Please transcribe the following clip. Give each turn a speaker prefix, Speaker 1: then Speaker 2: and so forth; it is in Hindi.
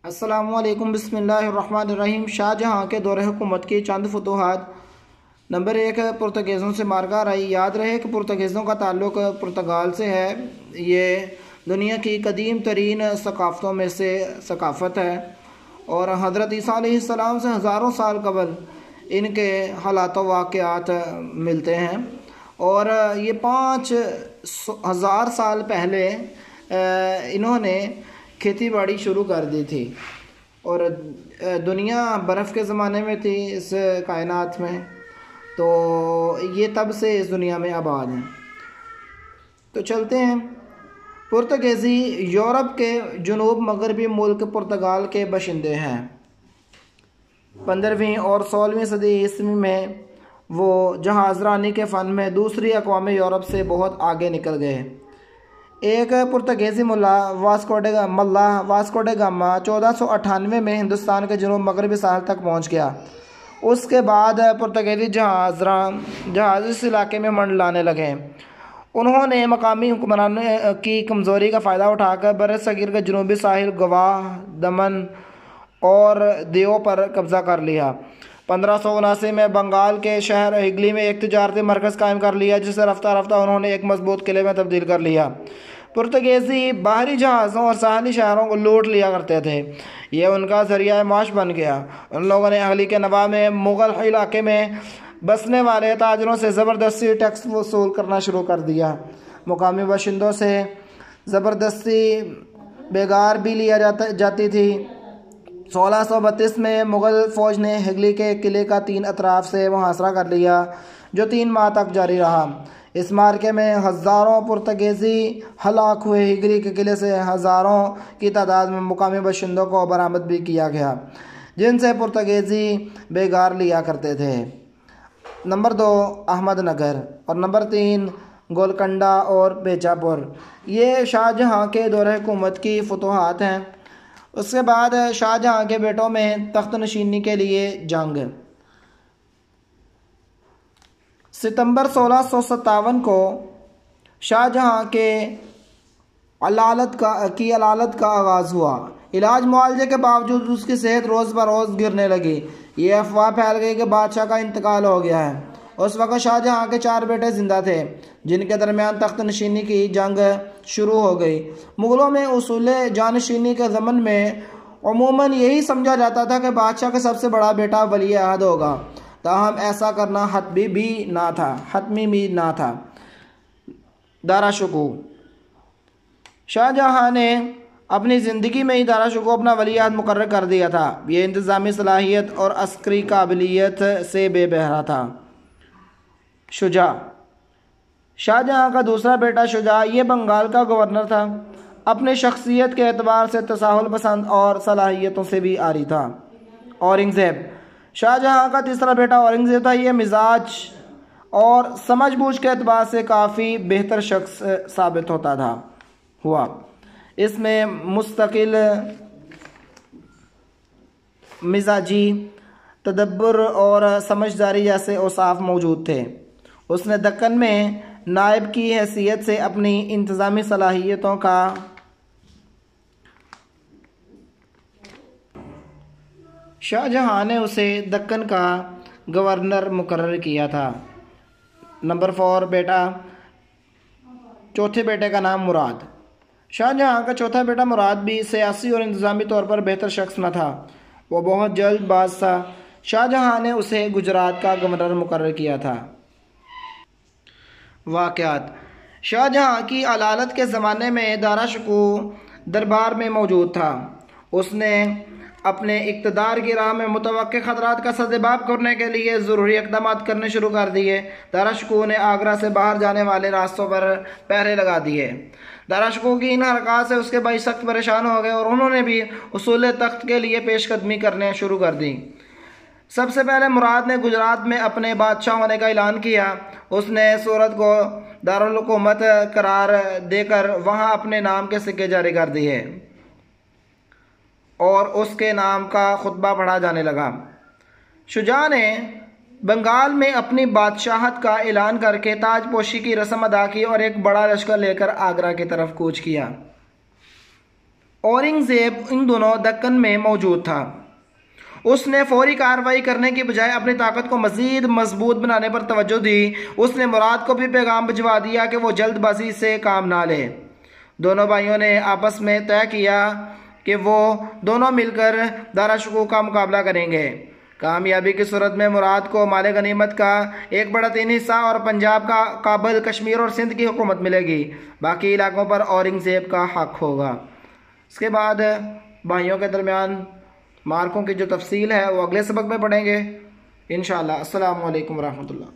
Speaker 1: अस्सलामुअलैकुम बिस्मिल्लाहिर्रहमानिर्रहीम। शाहजहाँ के दौरे हुकूमत की चंद फतूहात। नंबर 1, पुर्तगीज़ों से मारका रही। याद रहे कि पुर्तगीज़ों का ताल्लुक़ पुर्तगाल से है। ये दुनिया की कदीम तरीन सकाफ़तों में से सकाफ़त है और हज़रत ईसा अलैहिस्सलाम से हज़ारों साल कबल इनके हालात वाक़यात मिलते हैं और ये 5,000 साल पहले इन्होंने खेती बाड़ी शुरू कर दी थी और दुनिया बर्फ़ के ज़माने में थी इस कायनात में, तो ये तब से इस दुनिया में आबाद हैं। तो चलते हैं। पुर्तगीज़ी यूरोप के जनूब मगरबी मुल्क पुर्तगाल के बाशिंदे हैं। 15वीं और 16वीं सदी ईस्वी में वो जहाज़रानी के फ़न में दूसरी अक़वाम यूरोप से बहुत आगे निकल गए। एक पुर्तगीज़ी मुल्ला वास्को डे गामा 1498 में हिंदुस्तान के जनूब मगरबी साहल तक पहुंच गया। उसके बाद पुर्तगीज़ी जहाज़ इस इलाके में मंडलाने लगे। उन्होंने मकामी हुक्मरानों की कमज़ोरी का फ़ायदा उठाकर बरसगीर के जनूबी साहिल गवाह, दमन और दियो पर कब्ज़ा कर लिया। 1579 में बंगाल के शहर हिगली में एक तिजारती मरकज़ कायम कर लिया, जिसे रफ्ता रफ्ता उन्होंने एक मजबूत किले में तब्दील कर लिया। पुर्तगीज़ी बाहरी जहाज़ों और साहली शहरों को लूट लिया करते थे। यह उनका ज़रिया माश बन गया। उन लोगों ने अहली के नवा में मुग़ल इलाके में बसने वाले ताजरों से ज़बरदस्ती टैक्स वसूल करना शुरू कर दिया। मुकामी बाशिंदों से ज़बरदस्ती बेगार भी लिया जाती थी। 1632 में मुग़ल फ़ौज ने हिगली के किले का 3 अतराफ़ से मुहासरा कर लिया, जो 3 माह तक जारी रहा। इस मार्के में हज़ारों पुर्तगीज़ी हलाक हुए। हिगली के किले से हज़ारों की तादाद में मुकामी बाशिंदों को बरामद भी किया गया, जिनसे पुर्तगीज़ी बेगार लिया करते थे। नंबर 2, अहमदनगर और नंबर 3, गोलकंडा और बेजापुर। ये शाहजहाँ के दौरे हुकूमत की फतूहात हैं। उसके बाद शाहजहाँ के बेटों में तख्त नशीनी के लिए जंग। सितंबर 1657 को शाहजहाँ के अलालत का आगाज़ हुआ। इलाज मुआवजे के बावजूद उसकी सेहत रोज़ ब रोज़ गिरने लगी। ये अफवाह फैल गई कि बादशाह का इंतकाल हो गया है। उस वक़्त शाहजहाँ के 4 बेटे ज़िंदा थे, जिनके दरमियान तख्त नशीनी की जंग शुरू हो गई। मुग़लों में उसूल जानशीनी के ज़मन में अमूमन यही समझा जाता था कि बादशाह का सबसे बड़ा बेटा वली अहद होगा, ताहम ऐसा करना हतमी भी ना था। दाराशुकू। शाहजहाँ ने अपनी ज़िंदगी में ही दाराशुकू अपना वली अहद मुकर्रर कर दिया था। ये इंतज़ामी सलाहियत और अस्करी काबिलियत से बेबहरा था। शुजा। शाहजहाँ का दूसरा बेटा शुजा ये बंगाल का गवर्नर था। अपने शख्सियत के एतबार से तसाहुल पसंद और सलाहियतों से भी आरी था। औरंगज़ेब। शाहजहाँ का तीसरा बेटा औरंगज़ेब था। ये मिजाज और समझबूझ के एतबार से काफ़ी बेहतर शख्स साबित हुआ। इसमें मुस्तकिल मिजाजी, तदब्बर और समझदारी जैसे औसाफ मौजूद थे। उसने दक्कन में नायब की हैसियत से अपनी इंतज़ामी सलाहियतों का शाहजहाँ ने उसे दक्कन का गवर्नर मुकर्रर किया था। नंबर 4, चौथे बेटे का नाम मुराद। शाहजहाँ का चौथा बेटा मुराद भी सियासी और इंतज़ामी तौर पर बेहतर शख्स न था। वो बहुत जल्दबाज था। शाहजहाँ ने उसे गुजरात का गवर्नर मुकर्रर किया था। वाक़यात। शाहजहाँ की अलालत के ज़माने में दाराशुकू दरबार में मौजूद था। उसने अपने इक़्तिदार की राह में मुतवक्के ख़तरात का सद्जवाब करने के लिए ज़रूरी इक़दाम करने शुरू कर दिए। दाराशुकू ने आगरा से बाहर जाने वाले रास्तों पर पहरे लगा दिए। दाराशुकू की इन हरकत से उसके भाई सख्त परेशान हो गए और उन्होंने भी उसूल तख्त के लिए पेशकदमी करने शुरू कर दी। सबसे पहले मुराद ने गुजरात में अपने बादशाह होने का ऐलान किया। उसने सूरत को दारुल हुकूमत करार देकर वहाँ अपने नाम के सिक्के जारी कर दिए और उसके नाम का खुतबा पढ़ा जाने लगा। शुजा ने बंगाल में अपनी बादशाहत का ऐलान करके ताजपोशी की रस्म अदा की और एक बड़ा लश्कर लेकर आगरा की तरफ कूच किया। औरंगजेब इन दोनों दक्कन में मौजूद था। उसने फौरी कार्रवाई करने की बजाय अपनी ताकत को मज़ीद मजबूत बनाने पर तवज्जो दी। उसने मुराद को भी पैगाम भिजवा दिया कि वो जल्दबाजी से काम ना ले। दोनों भाइयों ने आपस में तय किया कि वो दोनों मिलकर दारा शकूक का मुकाबला करेंगे। कामयाबी की सूरत में मुराद को माल गनीमत का 1/3 हिस्सा और पंजाब का काबल, कश्मीर और सिंध की हुकूमत मिलेगी। बाकी इलाकों पर औरंगजेब का हक होगा। इसके बाद भाइयों के दरमियान मार्कों की जो तफसील है वो अगले सबक में पढ़ेंगे इंशाअल्लाह। अस्सलामु अलैकुम रहमतुल्लाह।